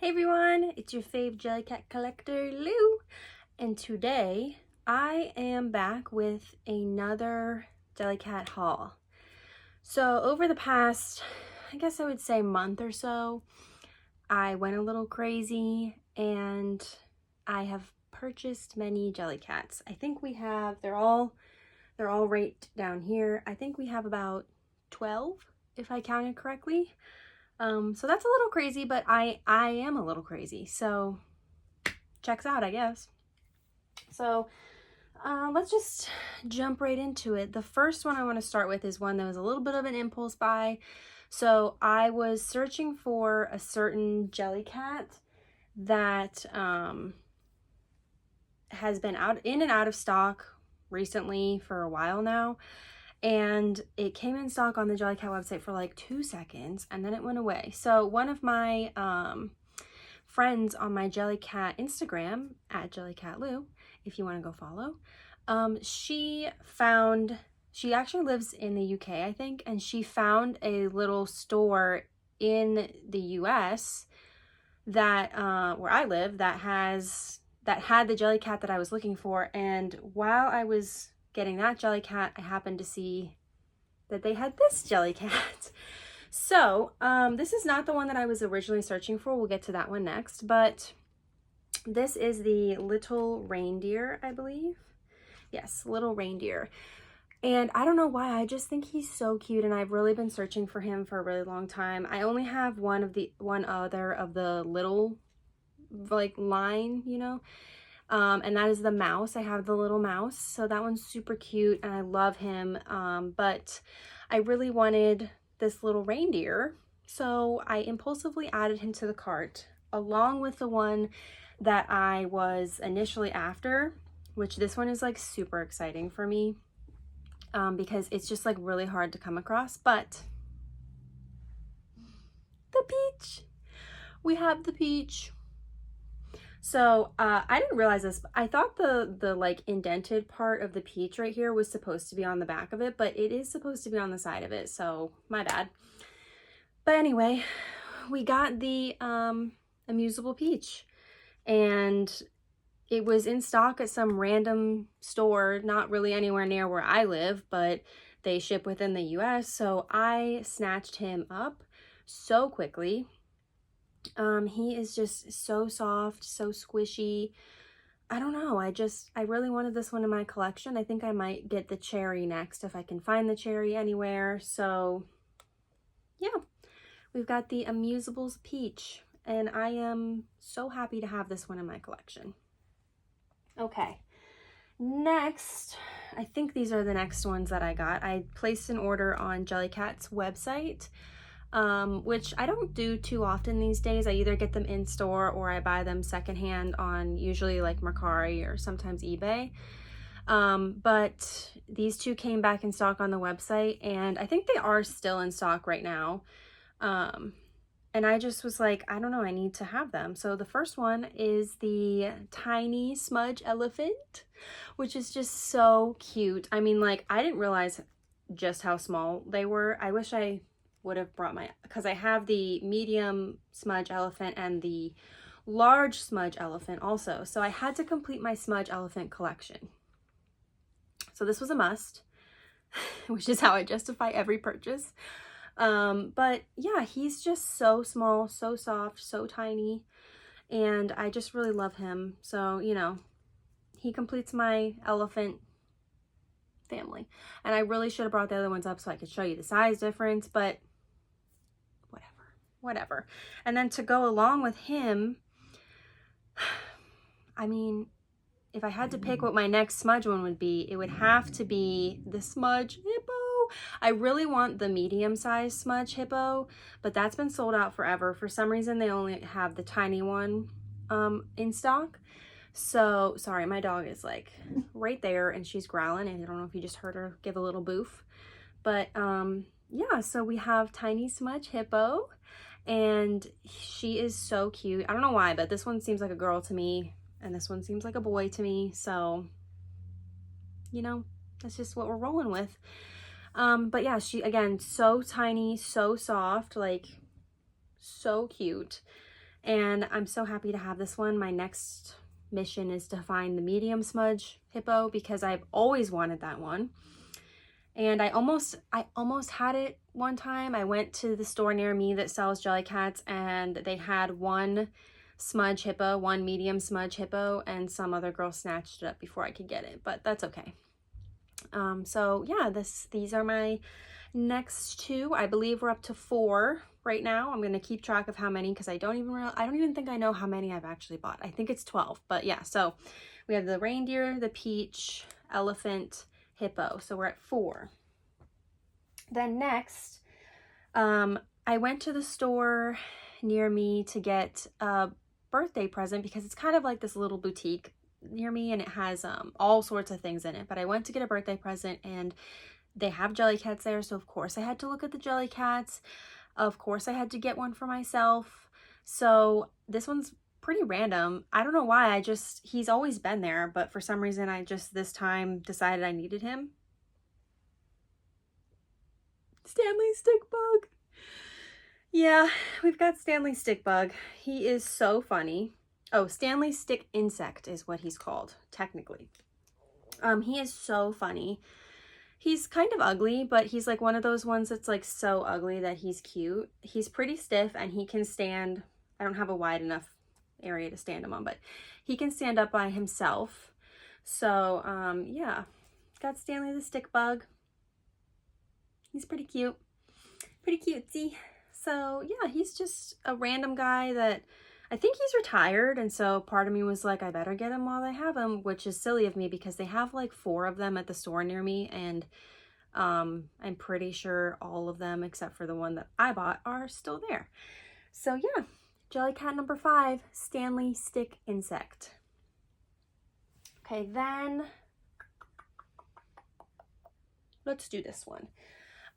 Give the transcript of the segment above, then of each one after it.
Hey everyone, it's your fave Jellycat collector, Lou, and today I am back with another Jellycat haul. So over the past, I guess I would say month or so, I went a little crazy and I have purchased many Jellycats. I think we have, they're all right down here. I think we have about 12 if I counted correctly. So that's a little crazy, but I am a little crazy, so checks out, I guess. So let's just jump right into it. The first one I want to start with is one that was a little bit of an impulse buy. So I was searching for a certain Jellycat that has been in and out of stock recently for a while now. And it came in stock on the Jellycat website for like 2 seconds and then it went away. So one of my friends on my Jellycat Instagram, at JellycatLou, if you want to go follow, she actually lives in the UK, I think, and she found a little store in the US that where I live that had the Jellycat that I was looking for. And while I was getting that Jellycat, I happened to see that they had this Jellycat. So this is not the one that I was originally searching for. We'll get to that one next, but this is the little reindeer, I believe. Yes, little reindeer. And I don't know why, I just think he's so cute, and I've really been searching for him for a really long time. I only have one other of the little like line, you know, and that is the mouse. I have the little mouse, so that one's super cute and I love him, but I really wanted this little reindeer, so I impulsively added him to the cart along with the one that I was initially after, which this one is like super exciting for me because it's just like really hard to come across. But the peach, we have the peach. So I didn't realize this, but I thought the like indented part of the peach right here was supposed to be on the back of it, but it is supposed to be on the side of it, so my bad. But anyway, we got the amusable peach, and it was in stock at some random store, not really anywhere near where I live, but they ship within the US, so I snatched him up so quickly. He is just so soft, so squishy. I don't know, I really wanted this one in my collection. I think I might get the cherry next if I can find the cherry anywhere. So yeah, we've got the Amusables Peach, and I am so happy to have this one in my collection. Okay, next, I think these are the next ones that I got. I placed an order on Jellycat's website, which I don't do too often these days. I either get them in store or I buy them secondhand on usually like Mercari or sometimes eBay. But these two came back in stock on the website, and I think they are still in stock right now. And I just was like, I don't know, I need to have them. So the first one is the tiny smudge elephant, which is just so cute. I mean, like, I didn't realize just how small they were. I wish I would have brought because I have the medium smudge elephant and the large smudge elephant also. So I had to complete my smudge elephant collection. So this was a must, which is how I justify every purchase. But yeah, he's just so small, so soft, so tiny, and I just really love him. So, you know, he completes my elephant family. And I really should have brought the other ones up so I could show you the size difference, but whatever. And then to go along with him, I mean, if I had to pick what my next smudge one would be, it would have to be the smudge hippo. I really want the medium-sized smudge hippo, but that's been sold out forever. For some reason, they only have the tiny one in stock. So, sorry, my dog is like right there and she's growling, and I don't know if you just heard her give a little boof. But yeah, so we have tiny smudge hippo, and she is so cute. I don't know why, but this one seems like a girl to me, and this one seems like a boy to me. So, you know, that's just what we're rolling with. But yeah, she, again, so tiny, so soft, like so cute. And I'm so happy to have this one. My next mission is to find the medium smudge hippo because I've always wanted that one. And I almost had it one time. I went to the store near me that sells Jellycats, and they had one smudge hippo, one medium smudge hippo, and some other girl snatched it up before I could get it, but that's okay. So yeah, these are my next two. I believe we're up to 4 right now. I'm gonna keep track of how many because I don't even think I know how many I've actually bought. I think it's 12, but yeah. So we have the reindeer, the peach, elephant, hippo. So we're at 4. Then next, I went to the store near me to get a birthday present because it's kind of like this little boutique near me, and it has all sorts of things in it. But I went to get a birthday present, and they have Jellycats there, so of course I had to look at the Jellycats. Of course I had to get one for myself. So this one's pretty random. I don't know why. He's always been there, but for some reason I just this time decided I needed him. Stanley Stickbug. Yeah, we've got Stanley Stickbug. He is so funny. Oh, Stanley Stick Insect is what he's called, technically. He is so funny. He's kind of ugly, but he's like one of those ones that's like so ugly that he's cute. He's pretty stiff, and he can stand, I don't have a wide enough area to stand him on, but he can stand up by himself. So, yeah, got Stanley the Stickbug. He's pretty cute. Pretty cutesy. So, yeah, he's just a random guy that I think he's retired, and so part of me was like, I better get him while they have him, which is silly of me because they have like 4 of them at the store near me, and I'm pretty sure all of them except for the one that I bought are still there. So yeah, Jellycat number 5, Stanley Stick Insect. Okay, then let's do this one.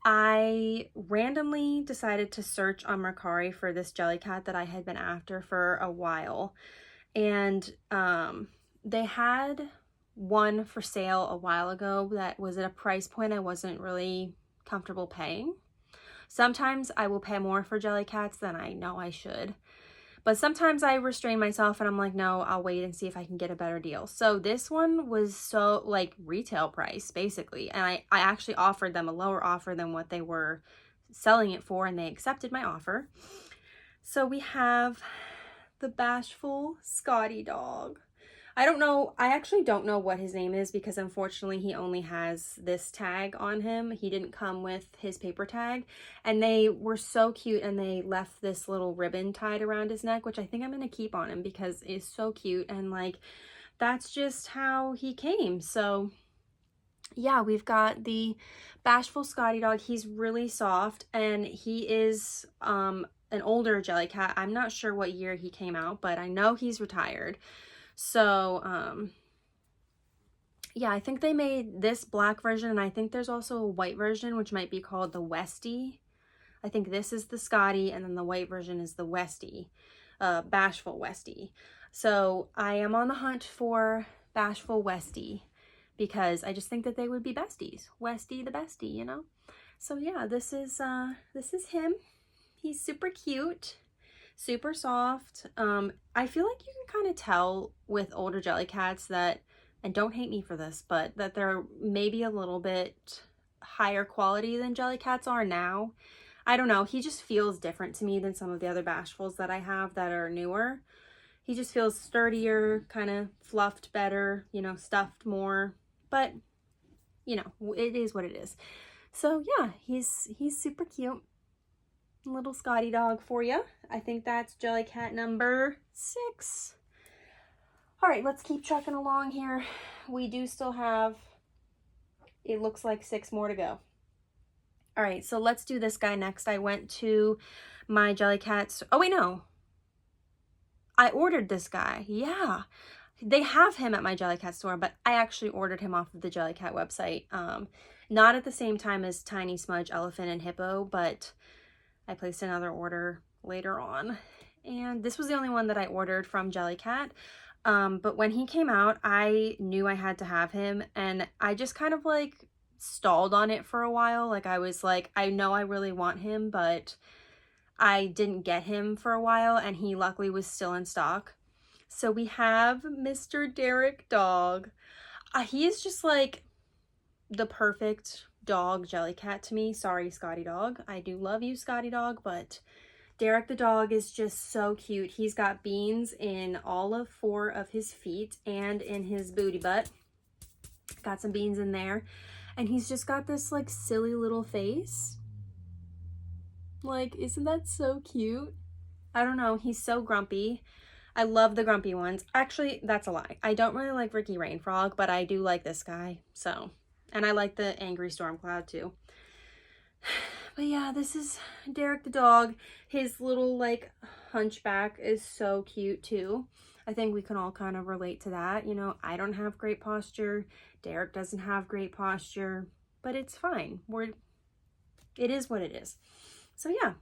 I randomly decided to search on Mercari for this Jellycat that I had been after for a while, and they had one for sale a while ago that was at a price point I wasn't really comfortable paying. Sometimes I will pay more for Jellycats than I know I should, but sometimes I restrain myself and I'm like, no, I'll wait and see if I can get a better deal. So this one was so like retail price basically. And I actually offered them a lower offer than what they were selling it for, and they accepted my offer. So we have the bashful Scotty dog. I actually don't know what his name is because unfortunately he only has this tag on him. He didn't come with his paper tag, and they were so cute, and they left this little ribbon tied around his neck, which I think I'm going to keep on him because it's so cute, and like that's just how he came. So yeah, we've got the bashful Scotty dog. He's really soft, and he is an older Jellycat. I'm not sure what year he came out, but I know he's retired. So, yeah, I think they made this black version, and I think there's also a white version, which might be called the Westie. I think this is the Scotty, and then the white version is the Westie, bashful Westie. So I am on the hunt for bashful Westie because I just think that they would be besties. Westie the bestie, you know? So yeah, this is him. He's super cute. Super soft. I feel like you can kind of tell with older Jellycats that, and don't hate me for this, but that they're maybe a little bit higher quality than Jellycats are now. I don't know. He just feels different to me than some of the other bashfuls that I have that are newer. He just feels sturdier, kind of fluffed better, you know, stuffed more. But, you know, it is what it is. So yeah, he's super cute. Little Scotty dog for you. I think that's Jellycat number 6. All right, let's keep trucking along here. We do still have, it looks like 6 more to go. All right, so let's do this guy next. I went to my Jellycats. Oh wait, no. I ordered this guy. Yeah. They have him at my Jellycat store, but I actually ordered him off of the Jellycat website. Not at the same time as Tiny Smudge, Elephant, and Hippo, but I placed another order later on, and this was the only one that I ordered from Jellycat. But when he came out, I knew I had to have him, and I just kind of like stalled on it for a while. Like I was like, I know I really want him, but I didn't get him for a while, and he luckily was still in stock. So we have Mr. Derek Dog. He is just like the perfect dog Jellycat to me. Sorry, Scotty Dog. I do love you, Scotty Dog, but Derek the dog is just so cute. He's got beans in all of 4 of his feet and in his booty butt. Got some beans in there. And he's just got this like silly little face. Like, isn't that so cute? I don't know. He's so grumpy. I love the grumpy ones. Actually, that's a lie. I don't really like Ricky Rainfrog, but I do like this guy. So, and I like the Angry Storm Cloud too. But yeah, this is Derek the dog. His little like hunchback is so cute too. I think we can all kind of relate to that. You know, I don't have great posture. Derek doesn't have great posture, but it's fine. It is what it is. So yeah,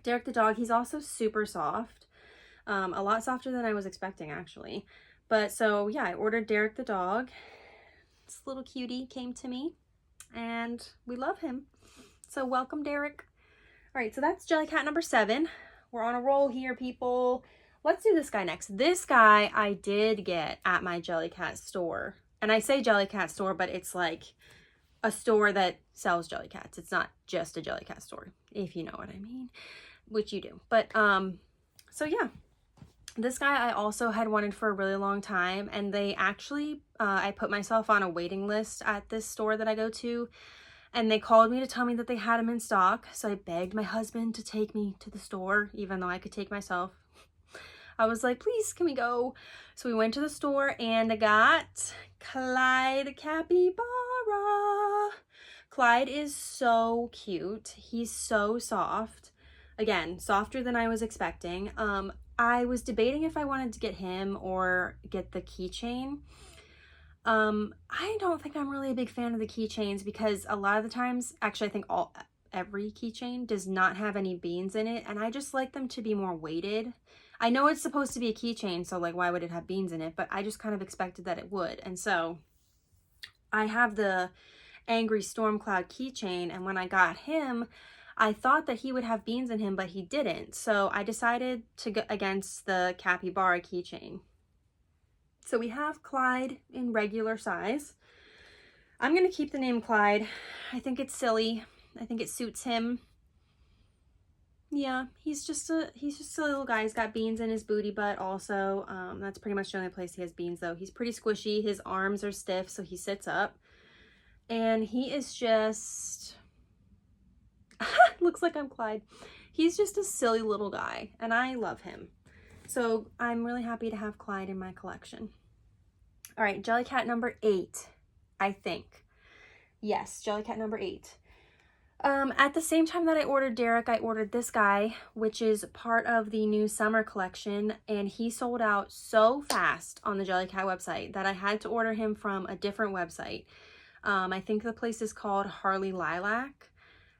Derek the dog, he's also super soft. A lot softer than I was expecting actually. But so yeah, I ordered Derek the dog. This little cutie came to me and we love him. So welcome, Derek. All right, so that's Jellycat number 7. We're on a roll here, people. Let's do this guy next. This guy I did get at my Jellycat store. And I say Jellycat store, but it's like a store that sells Jellycats. It's not just a Jellycat store, if you know what I mean, which you do. But so yeah, this guy I also had wanted for a really long time, and they actually, I put myself on a waiting list at this store that I go to, and they called me to tell me that they had him in stock. So I begged my husband to take me to the store, even though I could take myself. I was like, please, can we go? So we went to the store and I got Clyde Capybara. Clyde is so cute. He's so soft. Again, softer than I was expecting. I was debating if I wanted to get him or get the keychain. I don't think I'm really a big fan of the keychains because a lot of the times, actually I think every keychain does not have any beans in it, and I just like them to be more weighted. I know it's supposed to be a keychain, so like why would it have beans in it? But I just kind of expected that it would. And so I have the Angry Storm Cloud keychain, and when I got him, I thought that he would have beans in him, but he didn't. So I decided to go against the Capybara keychain. So we have Clyde in regular size. I'm going to keep the name Clyde. I think it's silly. I think it suits him. Yeah, he's just a little guy. He's got beans in his booty butt also. That's pretty much the only place he has beans though. He's pretty squishy. His arms are stiff, so he sits up. And he is just... looks like I'm Clyde. He's just a silly little guy, and I love him. So I'm really happy to have Clyde in my collection. All right, Jellycat number 8, I think. Yes, Jellycat number 8. At the same time that I ordered Derek, I ordered this guy, which is part of the new summer collection, and he sold out so fast on the Jellycat website that I had to order him from a different website. I think the place is called Harley Lilac.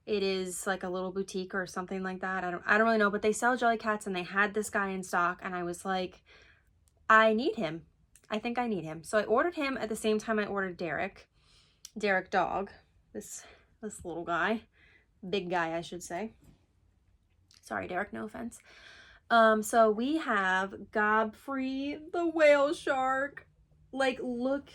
It is like a little boutique or something like that. I don't really know, but they sell Jellycats and they had this guy in stock, and I was like, I need him. I think I need him. So I ordered him at the same time I ordered Derek Dog, this little guy, big guy, I should say. Sorry, Derek, no offense. So we have Godfrey the whale shark. Like, look,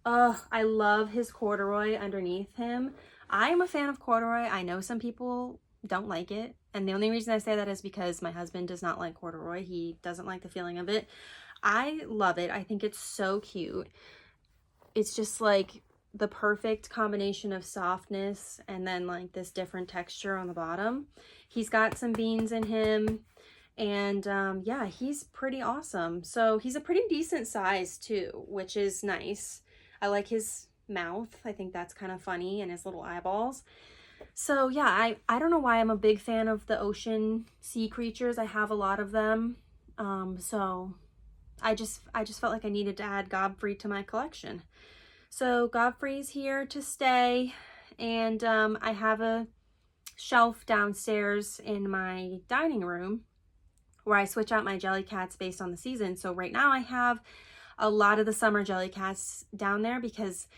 I love his corduroy underneath him. I'm a fan of corduroy. I know some people don't like it, and the only reason I say that is because my husband does not like corduroy. He doesn't like the feeling of it. I love it. I think it's so cute. It's just like the perfect combination of softness and then like this different texture on the bottom. He's got some beans in him, and yeah, he's pretty awesome. So he's a pretty decent size too, which is nice. I like his mouth. I think that's kind of funny, and his little eyeballs. So yeah, I don't know why I'm a big fan of the ocean sea creatures. I have a lot of them. So I just felt like I needed to add Godfrey to my collection. So Godfrey's here to stay, and I have a shelf downstairs in my dining room where I switch out my Jellycats based on the season. So right now I have a lot of the summer Jellycats down there because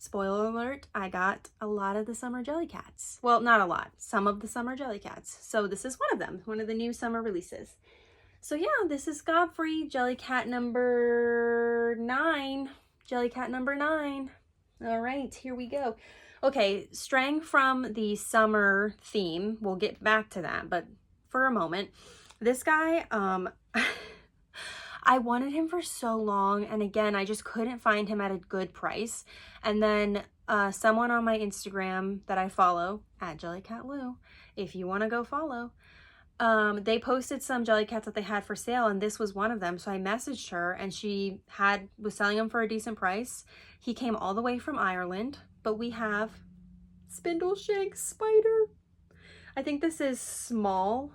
spoiler alert, I got a lot of the summer Jellycats. Well, not a lot, some of the summer Jellycats. So this is one of them, one of the new summer releases. So yeah, this is Godfrey, Jellycat number 9. Jellycat number 9. All right, here we go. Okay, straying from the summer theme, we'll get back to that, but for a moment, this guy, I wanted him for so long, and again, I just couldn't find him at a good price. And then someone on my Instagram that I follow, at Jellycat Lou, if you want to go follow, they posted some Jellycats that they had for sale, and this was one of them. So I messaged her, and she was selling them for a decent price. He came all the way from Ireland, but we have Spindleshank Spider. I think this is small.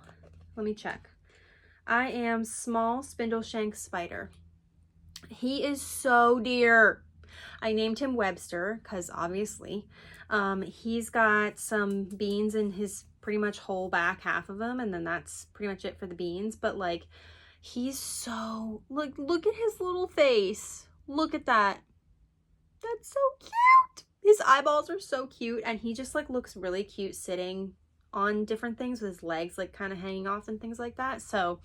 Let me check. I am small Spindleshank Spider. He is so dear. I named him Webster because obviously he's got some beans in his pretty much whole back half of him, and then that's pretty much it for the beans. But like, he's so, look at his little face. Look at that. That's so cute. His eyeballs are so cute, and he just like looks really cute sitting on different things with his legs like kind of hanging off and things like that. So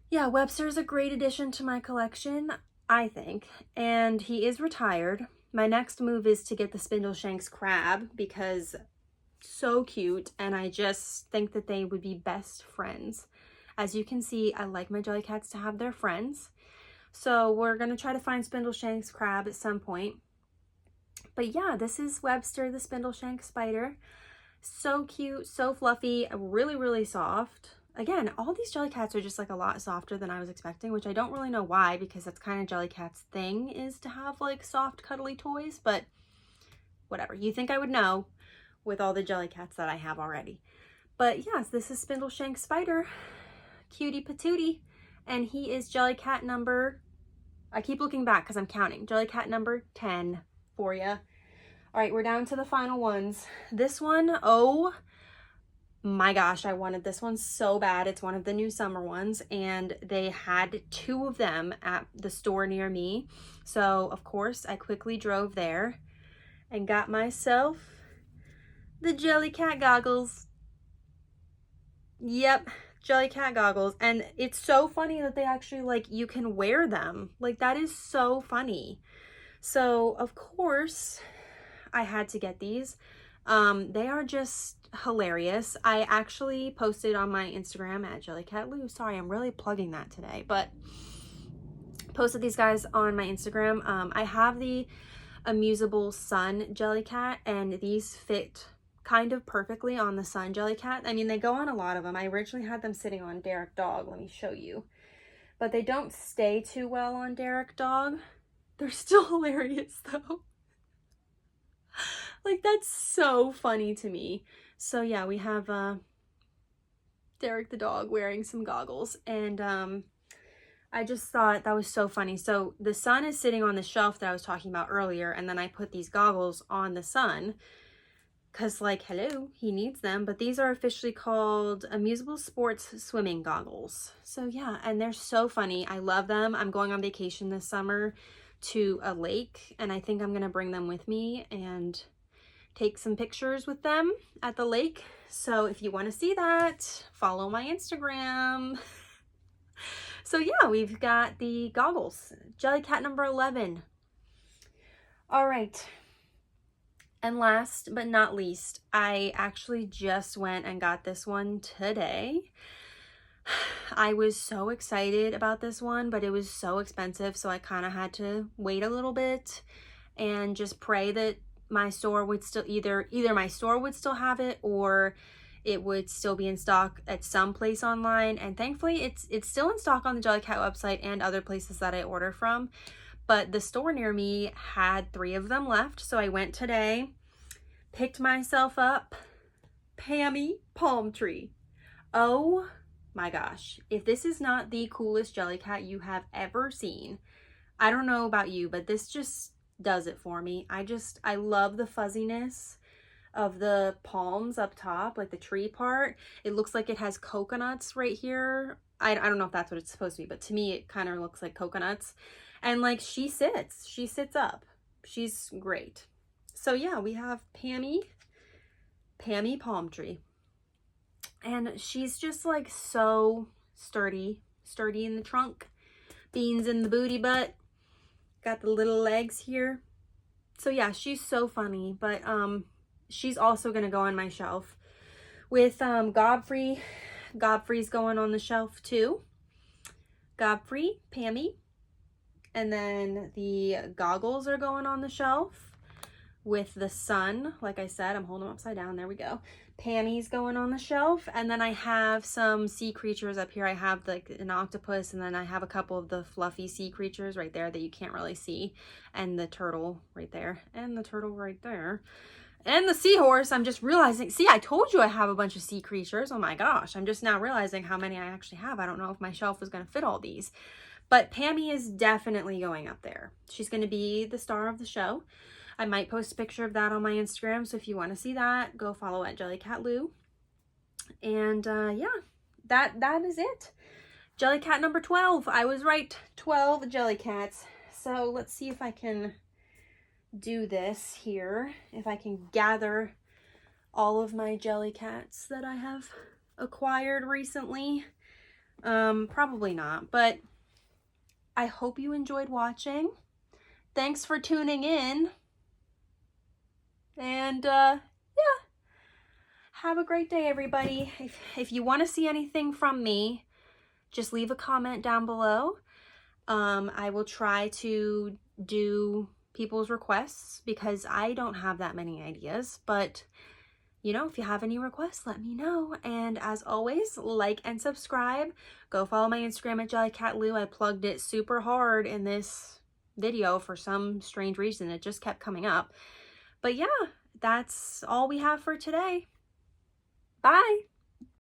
yeah, Webster is a great addition to my collection, I think, and he is retired. My next move is to get the Spindleshanks crab because so cute, and I just think that they would be best friends. As you can see, I like my Jellycats to have their friends, so we're going to try to find Spindleshanks crab at some point. But yeah, this is Webster the Spindleshank Spider. So cute, so fluffy, really, really soft. Again, all these Jellycats are just like a lot softer than I was expecting, which I don't really know why, because that's kind of Jellycat's thing, is to have like soft, cuddly toys, but whatever. You think I would know with all the Jellycats that I have already. But yes, this is Spindleshank Spider, cutie patootie, and he is Jellycat number, I keep looking back because I'm counting, Jellycat number 10 for you. All right, we're down to the final ones. This one, oh my gosh, I wanted this one so bad. It's one of the new summer ones, and they had 2 of them at the store near me. So of course I quickly drove there and got myself the Jellycat goggles. Yep, Jellycat goggles. And it's so funny that they actually, like, you can wear them. Like, that is so funny. So of course I had to get these. They are just hilarious. I actually posted on my Instagram at Jellycat Lou. Sorry, I'm really plugging that today, but posted these guys on my Instagram. I have the Amusable Sun Jellycat, and these fit kind of perfectly on the Sun Jellycat. I mean, they go on a lot of them. I originally had them sitting on Derek Dog. Let me show you. But they don't stay too well on Derek Dog. They're still hilarious though. Like, that's so funny to me. So yeah, we have Derek the dog wearing some goggles, and I just thought that was so funny. So the Sun is sitting on the shelf that I was talking about earlier, and then I put these goggles on the Sun because, like, hello, he needs them. But these are officially called Amusable Sports Swimming Goggles. So yeah, and they're so funny. I love them. I'm going on vacation this summer to a lake, and I think I'm gonna bring them with me and take some pictures with them at the lake. So if you want to see that, follow my Instagram. So yeah, we've got the goggles. Jellycat number 11. All right. And last but not least, I actually just went and got this one today. I was so excited about this one, but it was so expensive, so I kind of had to wait a little bit and just pray that my store would still, either my store would still have it, or it would still be in stock at some place online. And thankfully it's still in stock on the Jellycat website and other places that I order from, but the store near me had 3 of them left. So I went today, picked myself up Pammy Palm Tree. Oh my gosh, if this is not the coolest Jellycat you have ever seen, I don't know about you, but this just does it for me. I love the fuzziness of the palms up top, like the tree part. It looks like it has coconuts right here. I don't know if that's what it's supposed to be, but to me it kind of looks like coconuts. And like, she sits up. she's great. So yeah, we have Pammy Palm Tree. And she's just like so sturdy in the trunk, beans in the booty butt, got the little legs here. So yeah, she's so funny, but she's also gonna go on my shelf with Godfrey. Godfrey's going on the shelf too. Godfrey, Pammy, and then the goggles are going on the shelf with the sun. Like I said, I'm holding them upside down. There we go. Pammy's going on the shelf, and then I have some sea creatures up here. I have like an octopus, and then I have a couple of the fluffy sea creatures right there that you can't really see, and the turtle right there, and the turtle right there, and the seahorse. I'm just realizing, see, I told you I have a bunch of sea creatures. Oh my gosh, I'm just now realizing how many I actually have. I don't know if my shelf is going to fit all these, but Pammy is definitely going up there. She's going to be the star of the show. I might post a picture of that on my Instagram, so if you want to see that, go follow at Jellycat Lou. And yeah, that is it. Jellycat number 12. I was right, 12 Jellycats. So let's see if I can do this here, if I can gather all of my Jellycats that I have acquired recently. Probably not, but I hope you enjoyed watching. Thanks for tuning in. And yeah, have a great day, everybody. If you want to see anything from me, just leave a comment down below. I will try to do people's requests because I don't have that many ideas, but you know, if you have any requests, let me know. And as always, like and subscribe. Go follow my Instagram at Jellycat Lou. I plugged it super hard in this video for some strange reason. It just kept coming up. But yeah, that's all we have for today. Bye.